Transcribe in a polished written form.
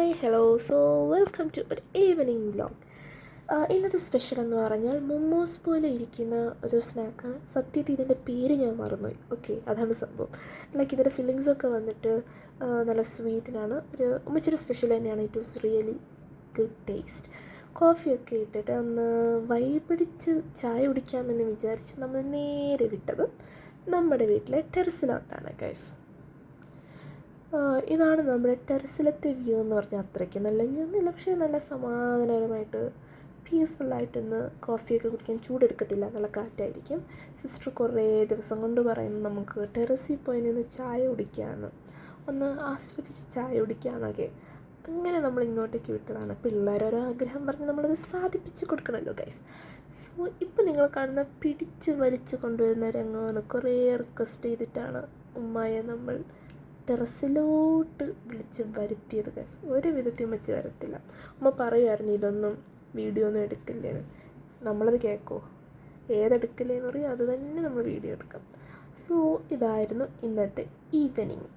Hi hello welcome to ഒരു evening vlog. ഇന്നത്തെ special എന്ന് പറഞ്ഞാൽ മൊമോസ് പോലെ ഇരിക്കുന്ന ഒരു സ്നാക്കാണ്. സത്യത്തിൽ ഇതിൻ്റെ പേര് ഞാൻ മറന്നുപോയി. ഓക്കെ, അതാണ് സംഭവം. ലൈക്ക് ഇതിൻ്റെ ഫില്ലിങ്സൊക്കെ വന്നിട്ട് നല്ല സ്വീറ്റിനാണ്. ഒരു ഉമ്മച്ചിയുടെ സ്പെഷ്യൽ തന്നെയാണ്. It was really good taste. കോഫിയൊക്കെ ഇട്ടിട്ട് ഒന്ന് വൈപിടിച്ച് ചായ കുടിക്കാമെന്ന് വിചാരിച്ച് നമ്മൾ നേരെ വിട്ടത് നമ്മുടെ വീട്ടിലെ ടെറസിലോട്ടാണ് ഗൈസ്. ഇതാണ് നമ്മുടെ ടെറസിലത്തെ വ്യൂ എന്ന് പറഞ്ഞാൽ അത്രയ്ക്ക് നല്ല വ്യൂ ഒന്നുമില്ല, പക്ഷേ നല്ല സമാധാനപരമായിട്ട് പീസ്ഫുള്ളായിട്ടൊന്ന് കോഫിയൊക്കെ കുടിക്കാൻ ചൂടെടുക്കത്തില്ല, നല്ല കാറ്റായിരിക്കും. സിസ്റ്റർ കുറേ ദിവസം കൊണ്ട് പറയുന്നു നമുക്ക് ടെറസിൽ പോയി നിന്ന് ചായ കുടിക്കാമെന്ന്, ഒന്ന് ആസ്വദിച്ച് ചായ കുടിക്കാമെന്നൊക്കെ. അങ്ങനെ നമ്മൾ ഇങ്ങോട്ടേക്ക് വിട്ടതാണ്. പിള്ളേരൊരു ആഗ്രഹം പറഞ്ഞ് നമ്മളത് സാധിപ്പിച്ച് കൊടുക്കണമല്ലോ ഗൈസ്. സോ ഇപ്പോൾ നിങ്ങൾ കാണുന്ന പിടിച്ച് വലിച്ച് കൊണ്ടുവരുന്ന രംഗമാണ് കുറേ റിക്വസ്റ്റ് ചെയ്തിട്ടാണ് ഉമ്മയെ നമ്മൾ ടെറസിലോട്ട് വിളിച്ച് വരുത്തിയത് ഗൈസ്. ഒരു വിധത്തിൽ വെച്ച് വരത്തില്ല. ഉമ്മ പറയുമായിരുന്നു ഇതൊന്നും വീഡിയോ ഒന്നും എടുക്കില്ലേന്ന്. നമ്മളത് കേൾക്കുമോ? ഏതെടുക്കില്ലേന്ന് പറയും, അത് തന്നെ നമ്മൾ വീഡിയോ എടുക്കാം. സോ ഇതായിരുന്നു ഇന്നത്തെ ഈവനിങ്.